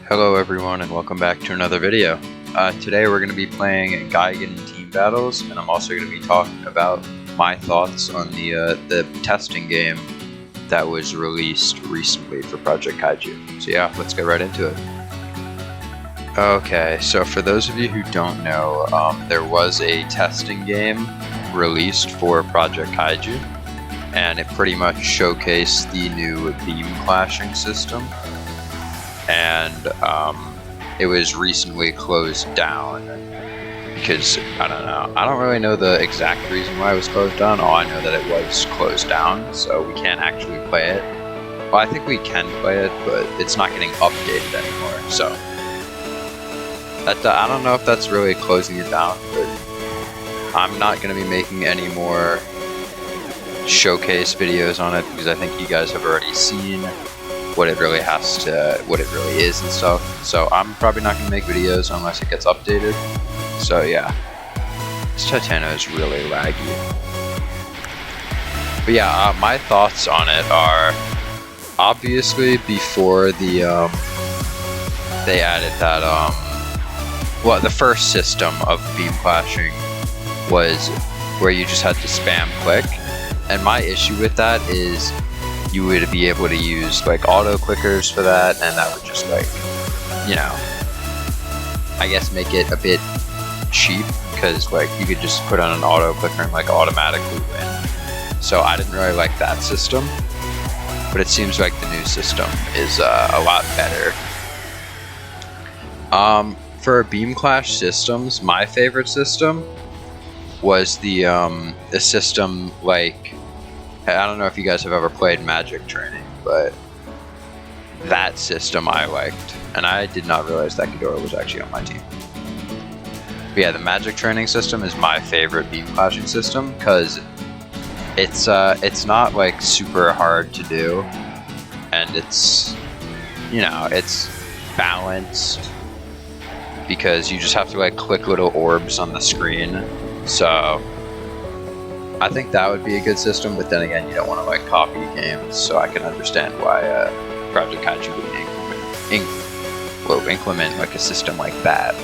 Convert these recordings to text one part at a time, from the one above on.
Hello everyone and welcome back to another video. Today we're going to be playing Geigen team battles, and I'm also going to be talking about my thoughts on the testing game that was released recently for Project Kaiju. So yeah, let's get right into it. Okay, so for those of you who don't know, there was a testing game released for Project Kaiju, and it pretty much showcased the new beam clashing system. And it was recently closed down because, I don't really know the exact reason why it was closed down. All I know that it was closed down, so we can't actually play it. Well, I think we can play it, but it's not getting updated anymore, so that, I don't know if that's really closing it down, but I'm not going to be making any more showcase videos on it because I think you guys have already seen what it really is and stuff. So I'm probably not gonna make videos unless it gets updated. So yeah, this Titano is really laggy. But yeah, my thoughts on it are, obviously before they added that well, the first system of beam clashing was where you just had to spam click, and my issue with that is you would be able to use like auto clickers for that, and that would just, like, you know, I guess make it a bit cheap because like you could just put on an auto clicker and like automatically win. So I didn't really like that system, but it seems like the new system is a lot better. For beam clash systems, my favorite system was the system, like, I don't know if you guys have ever played Magic Training, but that system I liked, and I did not realize that Ghidorah was actually on my team. But yeah, the Magic Training system is my favorite beam clashing system because it's not like super hard to do, and it's, you know, it's balanced because you just have to like click little orbs on the screen. So I think that would be a good system, but then again, you don't want to like copy games, so I can understand why Project Kaiju would implement like a system like that.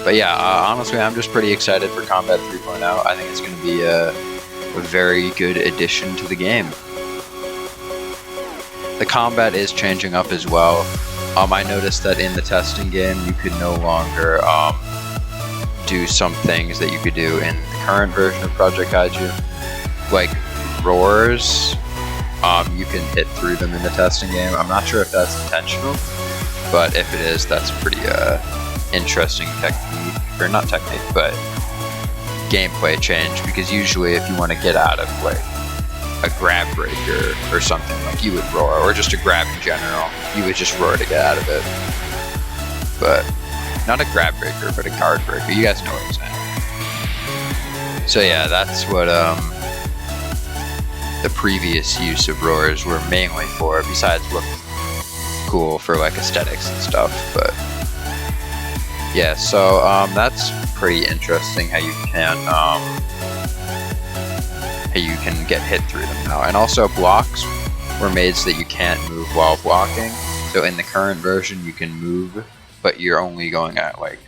But yeah, honestly, I'm just pretty excited for Combat 3.0. I think it's going to be a very good addition to the game. The combat is changing up as well. I noticed that in the testing game, you could no longer do some things that you could do in the current version of Project Kaiju, like roars. You can hit through them in the testing game. I'm not sure if that's intentional, but if it is, that's pretty interesting technique, or not technique, but gameplay change, because usually if you want to get out of like a grab breaker or something, like, you would roar, or just a grab in general, you would just roar to get out of it. But not a grab breaker, but a card breaker. You guys know what I'm saying. So yeah, that's what the previous use of roars were mainly for, besides look cool for like aesthetics and stuff. But yeah, so that's pretty interesting how you can get hit through them now. And also blocks were made so that you can't move while blocking. So in the current version you can move, but you're only going at like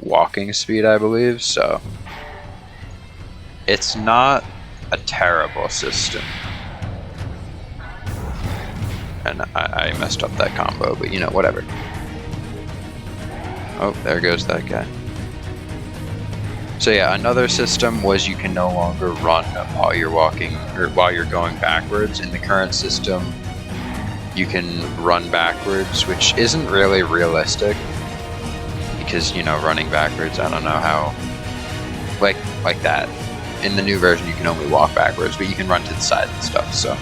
walking speed, I believe. So it's not a terrible system. And I messed up that combo, but you know, whatever. Oh, there goes that guy. So yeah, another system was you can no longer run while you're walking, or while you're going backwards. In the current system, you can run backwards, which isn't really realistic because, you know, running backwards, I don't know how, like that. In the new version, you can only walk backwards, but you can run to the side and stuff, so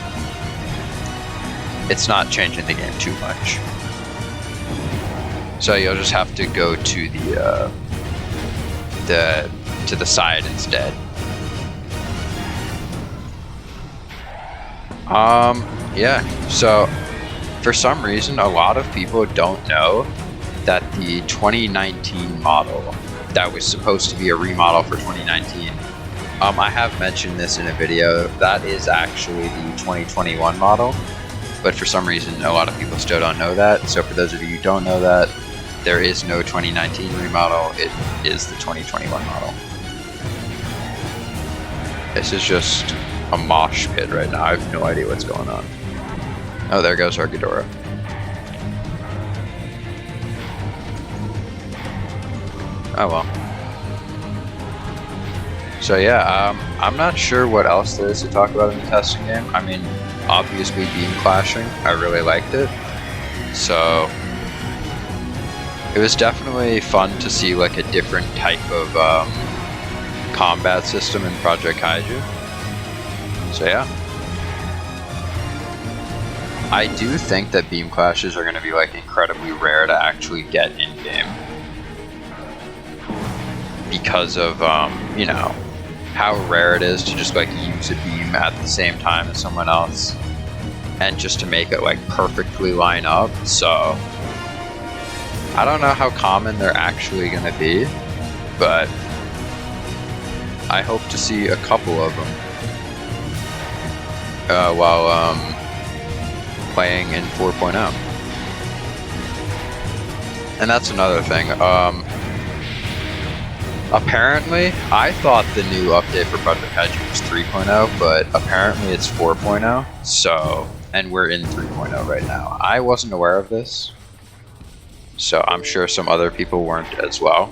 it's not changing the game too much. So you'll just have to go to the side instead. Yeah, so for some reason, a lot of people don't know that the 2019 model that was supposed to be a remodel for 2019, I have mentioned this in a video, that is actually the 2021 model. but for some reason a lot of people still don't know that. So for those of you who don't know that, there is no 2019 remodel, it is the 2021 model. This is just a mosh pit right now. I have no idea what's going on. Oh, there goes our Ghidorah. Oh well. So yeah, I'm not sure what else there is to talk about in the testing game. I mean, obviously beam clashing, I really liked it. So it was definitely fun to see like a different type of combat system in Project Kaiju. So yeah. I do think that beam clashes are going to be like incredibly rare to actually get in game. Because of, you know, how rare it is to just like use a beam at the same time as someone else. And just to make it like perfectly line up. So I don't know how common they're actually going to be, but I hope to see a couple of them while playing in 4.0. And that's another thing. Apparently, I thought the new update for Project Kaiju was 3.0, but apparently it's 4.0. So, and we're in 3.0 right now. I wasn't aware of this, so I'm sure some other people weren't as well.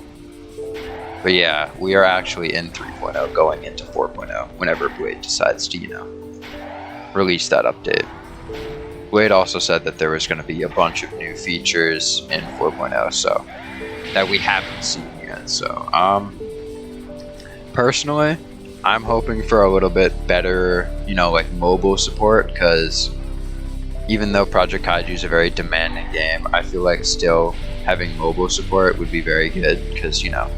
But yeah, we are actually in 3.0 going into 4.0 whenever Blade decides to, you know, release that update. Blade also said that there was going to be a bunch of new features in 4.0, so that we haven't seen yet. So, personally, I'm hoping for a little bit better, you know, like mobile support, because even though Project Kaiju is a very demanding game, I feel like still having mobile support would be very good, because, you know,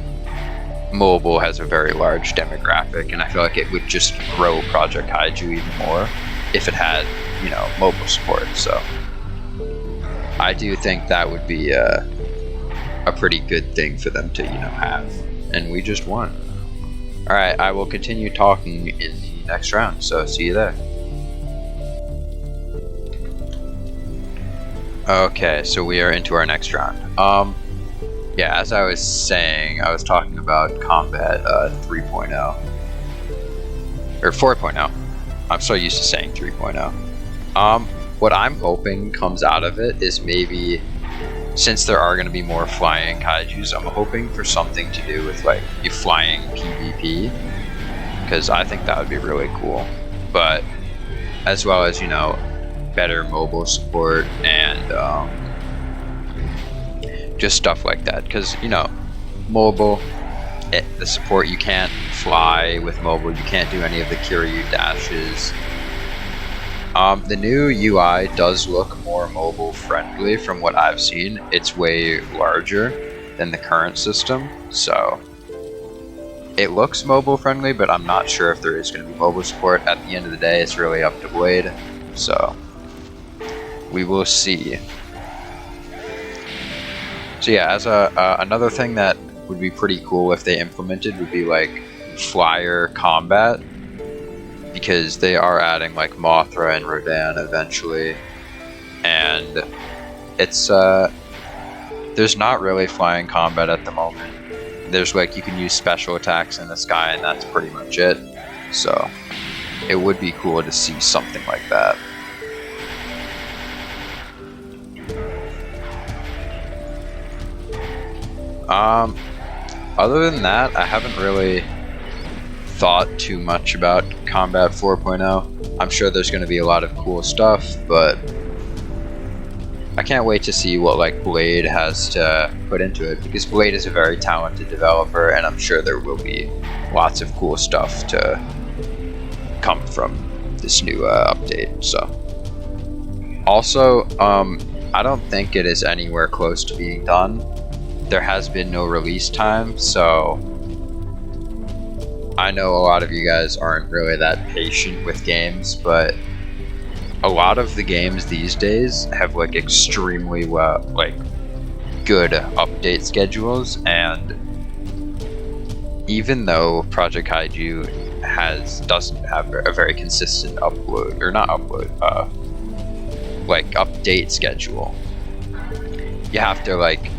mobile has a very large demographic, and I feel like it would just grow Project Kaiju even more if it had, you know, mobile support. So I do think that would be a pretty good thing for them to, you know, have. And we just won. Alright, I will continue talking in the next round, so see you there. Okay, so we are into our next round. Yeah, as I was saying, I was talking about Combat 3.0. Or 4.0. I'm so used to saying 3.0. What I'm hoping comes out of it is maybe, since there are going to be more flying kaijus, I'm hoping for something to do with like a flying PvP, because I think that would be really cool. But as well as, you know, better mobile support and just stuff like that, because, you know, mobile, the support, you can't fly with mobile, you can't do any of the Kiryu dashes. The new UI does look more mobile friendly from what I've seen. It's way larger than the current system, so it looks mobile friendly, but I'm not sure if there is going to be mobile support. At the end of the day, it's really up to Blade, so we will see. So yeah, as another thing that would be pretty cool if they implemented would be like flyer combat, because they are adding like Mothra and Rodan eventually, and it's there's not really flying combat at the moment. There's like, you can use special attacks in the sky and that's pretty much it. So it would be cool to see something like that. Other than that, I haven't really thought too much about Combat 4.0. I'm sure there's going to be a lot of cool stuff, but I can't wait to see what like Blade has to put into it, because Blade is a very talented developer, and I'm sure there will be lots of cool stuff to come from this new update. So, also, I don't think it is anywhere close to being done. There has been no release time, so I know a lot of you guys aren't really that patient with games, but a lot of the games these days have like extremely good update schedules, and even though Project Kaiju doesn't have a very consistent upload, or not upload, like update schedule. You have to, like,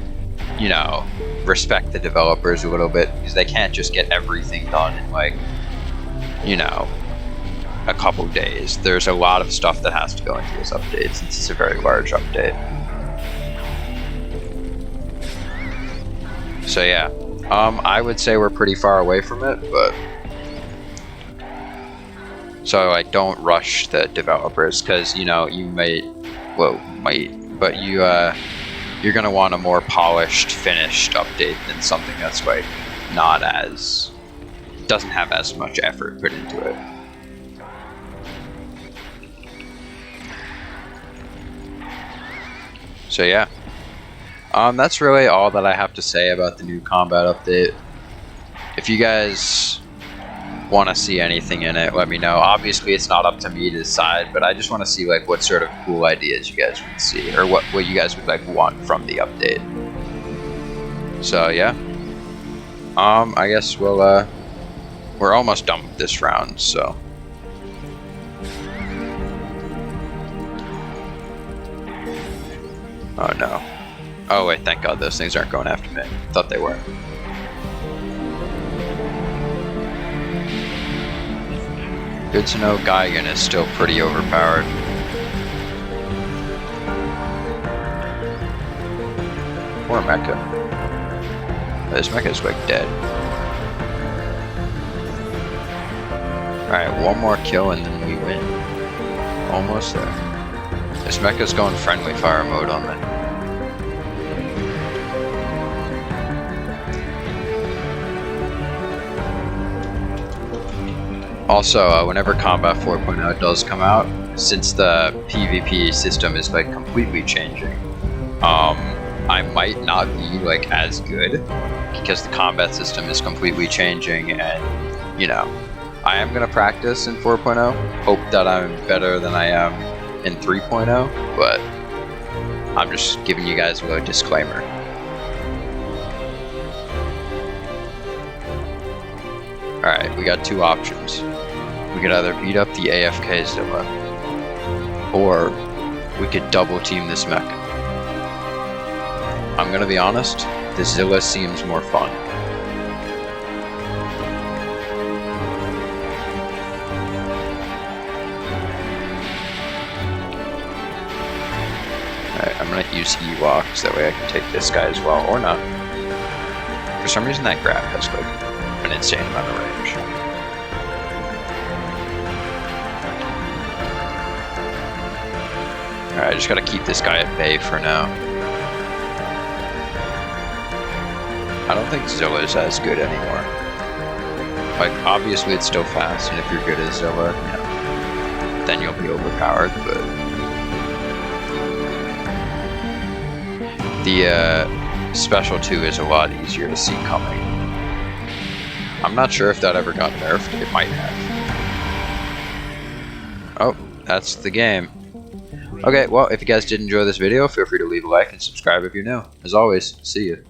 you know, respect the developers a little bit, because they can't just get everything done in, like, you know, a couple days. There's a lot of stuff that has to go into this update, since it's a very large update. So yeah, I would say we're pretty far away from it, but so like don't rush the developers, because you know you might, but you're gonna want a more polished, finished update than something that's like not as, doesn't have as much effort put into it. So yeah, that's really all that I have to say about the new combat update. If you guys want to see anything in it, let me know. Obviously it's not up to me to decide, but I just want to see like what sort of cool ideas you guys would see, or what you guys would like want from the update. So yeah, I guess we're almost done with this round, so oh no. Oh wait, thank God those things aren't going after me. Thought they were. Good to know Gigan is still pretty overpowered. Poor Mecha. This Mecha's like dead. Alright, one more kill and then we win. Almost there. This Mecha's going friendly fire mode on me. Also, whenever Combat 4.0 does come out, since the PvP system is like completely changing, I might not be like as good, because the combat system is completely changing, and you know, I am gonna practice in 4.0, hope that I'm better than I am in 3.0, but I'm just giving you guys a little disclaimer. Alright, we got two options. We could either beat up the AFK Zilla, or we could double team this mech. I'm gonna be honest, the Zilla seems more fun. Alright, I'm gonna use Ewoks, that way I can take this guy as well, or not. For some reason that grab has like an insane amount of range. Alright, I just gotta keep this guy at bay for now. I don't think Zilla's as good anymore. Like, obviously it's still fast, and if you're good as Zilla, you know, then you'll be overpowered, but the Special 2 is a lot easier to see coming. I'm not sure if that ever got nerfed. It might have. Oh, that's the game. Okay, well, if you guys did enjoy this video, feel free to leave a like and subscribe if you're new. As always, see you.